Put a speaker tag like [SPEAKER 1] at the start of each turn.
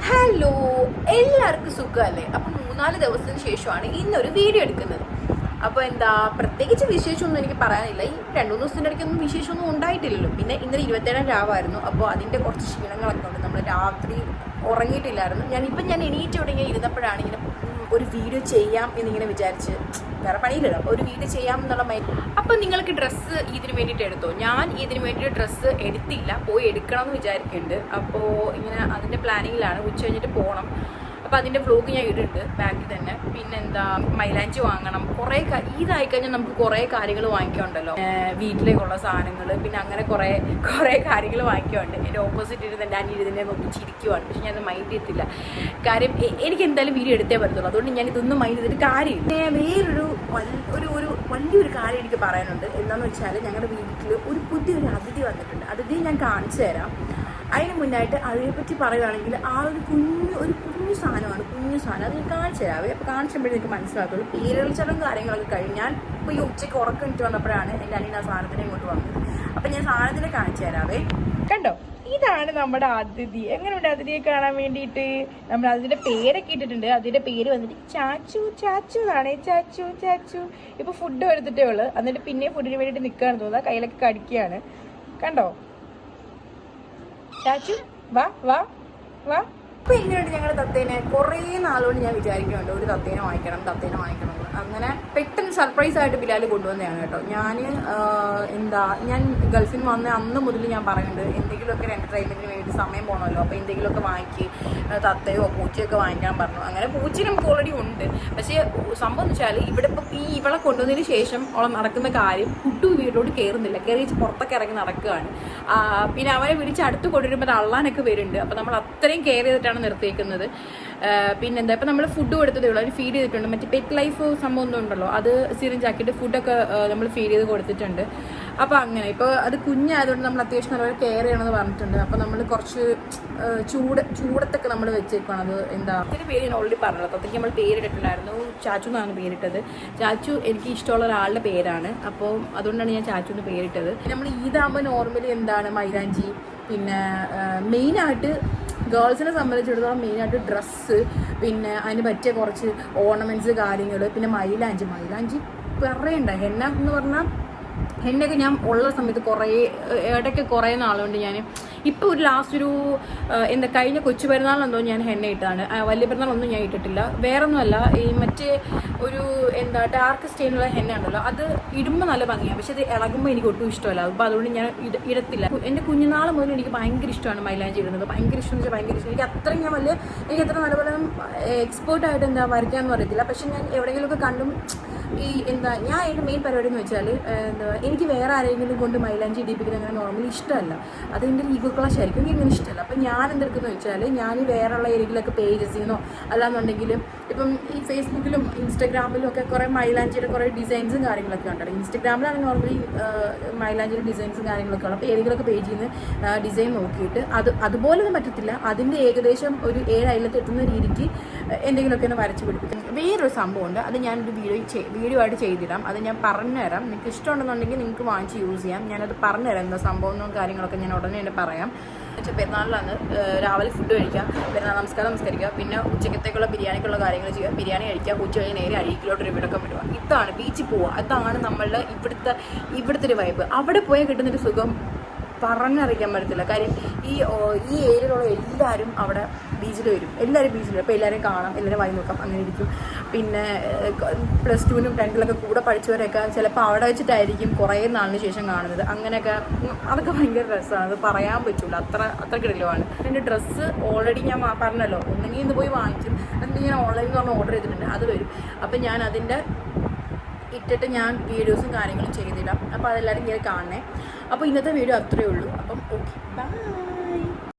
[SPEAKER 1] Hello, എല്ലാവർക്കും സുഖമല്ലേ? അപ്പം 3-4 ദിവസത്തിന് ശേഷമാണ് ഇന്നൊരു വീഡിയോ എടുക്കുന്നത്. അപ്പോൾ എന്താ പ്രത്യേകിച്ച് വിശേഷമൊന്നും എനിക്ക് പറയാനില്ല. ഈ 2-3 ദിവസത്തിൻ്റെ ഇടയ്ക്കൊന്നും വിശേഷമൊന്നും ഉണ്ടായിട്ടില്ലല്ലോ. പിന്നെ ഇന്നലെ 27 രാവായിരുന്നു. അപ്പോൾ അതിൻ്റെ കുറച്ച് ക്ഷീണങ്ങളൊക്കെ ഉണ്ട്. നമ്മൾ രാത്രി ഉറങ്ങിയിട്ടില്ലായിരുന്നു. ഞാൻ എണീറ്റ് ഇവിടെ ഇങ്ങനെ ഇരുന്നപ്പോഴാണ് ഇങ്ങനെ ഒരു വീഡിയോ ചെയ്യാം എന്നിങ്ങനെ വിചാരിച്ച്, വേറെ പണിയില്ലല്ലോ, അപ്പോൾ ഒരു വീഡിയോ ചെയ്യാം എന്നുള്ള മൈൻഡ്. അപ്പോൾ നിങ്ങൾക്ക് ഡ്രസ്സ് ഇതിന് വേണ്ടിയിട്ട് എടുത്തോ? ഞാൻ ഇതിന് വേണ്ടിയിട്ട് ഡ്രസ്സ് എടുത്തില്ല, പോയി എടുക്കണം എന്ന് വിചാരിക്കുന്നുണ്ട്. അപ്പോൾ ഇങ്ങനെ അതിൻ്റെ പ്ലാനിങ്ങിലാണ്. ഉച്ച കഴിഞ്ഞിട്ട് പോകണം. അപ്പോൾ അതിൻ്റെ വ്ലോഗ് ഞാൻ ഇടുന്നുണ്ട് ബാക്കിൽ തന്നെ. പിന്നെന്താ, മൈലാഞ്ചി വാങ്ങണം. കുറേ ഇതായി കഴിഞ്ഞാൽ നമുക്ക് കുറേ കാര്യങ്ങൾ വാങ്ങിക്കാനുണ്ടല്ലോ, വീട്ടിലേക്കുള്ള സാധനങ്ങൾ, പിന്നെ അങ്ങനെ കുറേ കാര്യങ്ങൾ വാങ്ങിക്കാനുണ്ട്. എൻ്റെ ഓപ്പോസിറ്റ് ഇരുന്ന് എൻ്റെ അനിയൻ ഇതിനെ നോക്കി ചിരിക്കുവാണ്. പക്ഷെ ഞാനത് മൈൻഡ് ചെയ്തില്ല. കാര്യം എനിക്ക് എന്തായാലും വീഡിയോ എടുത്തേ പറ്റത്തുള്ളൂ. അതുകൊണ്ട് ഞാൻ ഇതൊന്നും മൈൻഡ് ചെയ്തിട്ട് കാര്യമില്ല. വേറൊരു വലിയൊരു കാര്യം എനിക്ക് പറയാനുണ്ട്. എന്താണെന്ന് വെച്ചാൽ ഞങ്ങളുടെ വീട്ടിൽ ഒരു പുതിയൊരു അതിഥി വന്നിട്ടുണ്ട്. അതിഥി ഞാൻ കാണിച്ചു തരാം. അതിന് മുന്നായിട്ട് അതിനെപ്പറ്റി പറയുകയാണെങ്കിൽ ഒരു കുഞ്ഞു സാധനമാണ്. അത് ഞാൻ കാണിച്ചു തരാവേ. അപ്പോൾ കാണിച്ചപ്പോഴേ എനിക്ക് മനസ്സിലാക്കുള്ളൂ. പേരുകൾ ചടങ്ങും കാര്യങ്ങളൊക്കെ കഴിഞ്ഞാൽ ഇപ്പോൾ ഈ ഉച്ചയ്ക്ക് ഉറക്കം വന്നപ്പോഴാണ് എൻ്റെ അനിയൻ ആ സാധനത്തിനെ ഇങ്ങോട്ട് വന്നത്. അപ്പം ഞാൻ സാധനത്തിനെ കാണിച്ചു തരാവേ. കണ്ടോ, ഇതാണ് നമ്മുടെ അതിഥി. എങ്ങനെയുണ്ട് അതിഥിയെ കാണാൻ വേണ്ടിയിട്ട്? നമ്മൾ അതിൻ്റെ പേരൊക്കെ ഇട്ടിട്ടുണ്ട്. അതിൻ്റെ പേര് വന്നിട്ട് ചാച്ചു എന്നാണ്. ചാച്ചു ഇപ്പോൾ ഫുഡ് എടുത്തിട്ടേ ഉള്ളൂ. എന്നിട്ട് പിന്നെ ഫുഡിന് വേണ്ടിയിട്ട് നിൽക്കുകയാണെന്ന് തോന്നുന്നത്. കയ്യിലൊക്കെ കടിക്കുകയാണ്. കണ്ടോ, ചാച്ചു വാ. അപ്പോൾ എങ്ങനെയുണ്ട് ഞങ്ങളുടെ തത്തേനെ? കുറേ നാളുകൊണ്ട് ഞാൻ വിചാരിക്കുന്നുണ്ട് ഒരു തത്തേനെ വാങ്ങിക്കണം എന്ന്. അങ്ങനെ പെട്ടെന്ന് സർപ്രൈസായിട്ട് ബിലാൽ കൊണ്ടുവന്നതാണ് കേട്ടോ. ഞാൻ ഗൾഫിൽ നിന്ന് വന്ന അന്ന് മുതൽ ഞാൻ പറയുന്നുണ്ട്, എന്തെങ്കിലുമൊക്കെ ഒരു എൻ്റർടൈൻമെൻറ്റിന് വേണ്ടി സമയം പോകണമല്ലോ, അപ്പോൾ എന്തെങ്കിലുമൊക്കെ വാങ്ങിക്ക്, തത്തയോ പൂച്ചയൊക്കെ വാങ്ങിക്കാൻ പറഞ്ഞു. അങ്ങനെ പൂച്ച നമുക്ക് ഓൾറെഡി ഉണ്ട്. പക്ഷേ സംഭവം എന്ന് വെച്ചാൽ ഇവിടെ ഇപ്പോൾ ഇവളെ കൊണ്ടുവന്നതിന് ശേഷം അവളെ നടക്കുന്ന കാര്യം, കുട്ടു വീട്ടിലോട്ട് കയറുന്നില്ല, കയറി പുറത്തൊക്കെ ഇറങ്ങി നടക്കുകയാണ്. പിന്നെ അവനെ വിളിച്ച് അടുത്ത് കൊണ്ടുവരുമ്പോൾ അള്ളാനൊക്കെ വരുന്നുണ്ട്. അപ്പോൾ നമ്മൾ അത്രയും കെയർ ചെയ്തിട്ടാണ് നിർത്തിയേക്കുന്നത്. പിന്നെന്താ, ഇപ്പം നമ്മൾ ഫുഡ് കൊടുത്തതേ ഉള്ളൂ. അതിന് ഫീഡ് ചെയ്തിട്ടുണ്ട്. മറ്റേ പെറ്റ് ലൈഫ് സംഭവം ഒന്നും ഉണ്ടല്ലോ, അത് സിറിഞ്ചാക്കിയിട്ട് ഫുഡൊക്കെ നമ്മൾ ഫീഡ് ചെയ്ത് കൊടുത്തിട്ടുണ്ട്. അപ്പോൾ അങ്ങനെ ഇപ്പോൾ അത് കുഞ്ഞായതുകൊണ്ട് നമ്മൾ അത്യാവശ്യം നല്ലപോലെ കെയർ ചെയ്യണമെന്ന് പറഞ്ഞിട്ടുണ്ട്. അപ്പോൾ നമ്മൾ കുറച്ച് ചൂടത്തൊക്കെ നമ്മൾ വെച്ചേക്കാണ്. അത് എന്താ അതിൻ്റെ പേര് ഞാൻ ഓൾറെഡി പറഞ്ഞല്ലോ. അതൊക്കെ നമ്മൾ പേരിട്ടിട്ടുണ്ടായിരുന്നു. ചാച്ചു എന്നാണ് പേരിട്ടത്. ചാച്ചു എനിക്ക് ഇഷ്ടമുള്ള ഒരാളുടെ പേരാണ്. അപ്പോൾ അതുകൊണ്ടാണ് ഞാൻ ചാച്ചു എന്ന് പേരിട്ടത്. നമ്മൾ ഈദാകുമ്പോൾ നോർമലി എന്താണ് മൈലാഞ്ചി, പിന്നെ മെയിനായിട്ട് ഗേൾസിനെ സംബന്ധിച്ചിടത്തോളം മെയിനായിട്ട് ഡ്രസ്സ്, പിന്നെ അതിന് പറ്റിയ കുറച്ച് ഓർണമെൻറ്റ്സ് കാര്യങ്ങൾ, പിന്നെ മൈലാഞ്ചി പറയണ്ട. ഹെന്ന എന്ന് പറഞ്ഞാൽ ഹെന്നയൊക്കെ ഞാൻ ഉള്ള സമയത്ത് ഇടയ്ക്ക് കുറേ നാളുകൊണ്ട് ഞാൻ ഇപ്പോൾ ഒരു ലാസ്റ്റ് കഴിഞ്ഞ കൊച്ചു പെരുന്നാളിനെന്തോ ഞാൻ ഹെന്ന ഇട്ടതാണ്. വലിയ പെരുന്നാളൊന്നും ഞാൻ ഇട്ടിട്ടില്ല. വേറൊന്നുമല്ല, ഈ മറ്റേ ഡാർക്ക് സ്റ്റെയിനുള്ള ഹെന്ന ഉണ്ടല്ലോ, അത് ഇടുമ്പോൾ നല്ല ഭംഗിയാണ്. പക്ഷെ അത് ഇളകുമ്പോൾ എനിക്ക് ഒട്ടും ഇഷ്ടമല്ല. അപ്പോൾ അതുകൊണ്ട് ഞാൻ ഇടത്തില്ല. എൻ്റെ കുഞ്ഞുനാൾ മുതൽ എനിക്ക് ഭയങ്കര ഇഷ്ടമാണ് മൈലാഞ്ചി ഇടുന്നത്. ഭയങ്കര ഇഷ്ടം. എനിക്ക് അത്രയും എനിക്ക് അത്ര നല്ലപോലെ എക്സ്പേർട്ടായിട്ട് വരയ്ക്കാമെന്ന് അറിയത്തില്ല. പക്ഷെ ഞാൻ എവിടെയെങ്കിലുമൊക്കെ കണ്ടും ഞാൻ എൻ്റെ മെയിൻ പരിപാടി എന്ന് വെച്ചാൽ എനിക്ക് വേറെ ആരെങ്കിലും കൊണ്ട് മൈലാഞ്ചി ഇടിപ്പിക്കുന്നത് അങ്ങനെ നോർമലി ഇഷ്ടമല്ല. അത് എൻ്റെ ഒരു ഈഗോ ക്ലാഷ് ആയിരിക്കും. എനിക്ക് ഇങ്ങനെ ഇഷ്ടമല്ല. അപ്പം ഞാൻ എന്തെടുക്കുന്നത് വെച്ചാൽ ഞാൻ വേറെയുള്ള ഏതെങ്കിലുമൊക്കെ പേജസിൽ നിന്നോ അല്ലാന്നുണ്ടെങ്കിലും ഇപ്പം ഈ ഫേസ്ബുക്കിലും ഇൻസ്റ്റാഗ്രാമിലും ഒക്കെ കുറേ മൈലാഞ്ചിയുടെ കുറേ ഡിസൈൻസും കാര്യങ്ങളൊക്കെ ഉണ്ടല്ലോ. ഇൻസ്റ്റാഗ്രാമിലാണ് നോർമലി മൈലാഞ്ചിയുടെ ഡിസൈൻസും കാര്യങ്ങളൊക്കെ ഉള്ളത്. അപ്പോൾ ഏതെങ്കിലുമൊക്കെ പേജിൽ നിന്ന് ഡിസൈൻ നോക്കിയിട്ട് അതുപോലെ ഒന്നും പറ്റത്തില്ല, അതിൻ്റെ ഏകദേശം ഒരു 7 അയലത്ത് എത്തുന്ന രീതിക്ക് എന്തെങ്കിലുമൊക്കെ ഒന്ന് വരച്ച് പിടിപ്പിക്കും. വേറൊരു സംഭവമുണ്ട്, അത് ഞാനൊരു വീഡിയോ ആയിട്ട് ചെയ്തിടാം. അത് ഞാൻ പറഞ്ഞുതരാം. നിങ്ങൾക്ക് ഇഷ്ടമുണ്ടെന്നുണ്ടെങ്കിൽ നിങ്ങൾക്ക് വാങ്ങിച്ച് യൂസ് ചെയ്യാം. ഞാനത് പറഞ്ഞുതരാം എന്താ സംഭവം കാര്യങ്ങളൊക്കെ ഞാൻ ഉടനെ തന്നെ പറയാം. പെരുന്നാളിലാണ് രാവിലെ ഫുഡ് കഴിക്കുക, പെരുന്നാൾ നമസ്കരിക്കുക, പിന്നെ ഉച്ചക്കത്തേക്കുള്ള ബിരിയാണിക്കുള്ള കാര്യങ്ങൾ ചെയ്യുക, ബിരിയാണി കഴിക്കുക, ഉച്ച കഴിഞ്ഞ് നേരെ അഴീക്കിലോട്ടൊരു വിടക്കം വിടുക. ഇതാണ് ബീച്ചിൽ പോവുക. അതാണ് നമ്മളുടെ ഇവിടുത്തെ ഒരു വൈബ്. അവിടെ പോയാൽ കിട്ടുന്നൊരു സുഖം പറഞ്ഞറിയിക്കാൻ പറ്റത്തില്ല. കാര്യം ഈ ഏരിയയിലുള്ള എല്ലാവരും അവിടെ ബീച്ചിൽ വരും. അപ്പോൾ എല്ലാവരെയും കാണാം, എല്ലാവരും വായി നോക്കാം, അങ്ങനെ ഇരിക്കും. പിന്നെ +2-നും 10-ലൊക്കെ കൂടെ പഠിച്ചവരൊക്കെ ചിലപ്പോൾ അവിടെ വെച്ചിട്ടായിരിക്കും കുറേ നാളിന് ശേഷം കാണുന്നത്. അങ്ങനെയൊക്കെ അതൊക്കെ ഭയങ്കര രസമാണ്. അത് പറയാൻ പറ്റില്ല, അത്ര കിടലുമാണ്. എൻ്റെ ഡ്രസ്സ് ഓൾറെഡി ഞാൻ പറഞ്ഞല്ലോ, ഒന്നെങ്കിൽ ഇന്ന് പോയി വാങ്ങിക്കും, എന്നിട്ട് ഞാൻ ഓൺലൈനിൽ നിന്ന് ഓർഡർ ചെയ്തിട്ടുണ്ട്, അത് വരും. അപ്പം ഞാൻ അതിൻ്റെ ഇട്ടിട്ട് ഞാൻ വീഡിയോസും കാര്യങ്ങളും ചെയ്തിടാം. അപ്പോൾ അതെല്ലാവരും ഇങ്ങനെ കാണണേ. അപ്പോൾ ഇന്നത്തെ വീഡിയോ അത്രയേ ഉള്ളൂ. അപ്പം ഓക്കെ, ബൈ.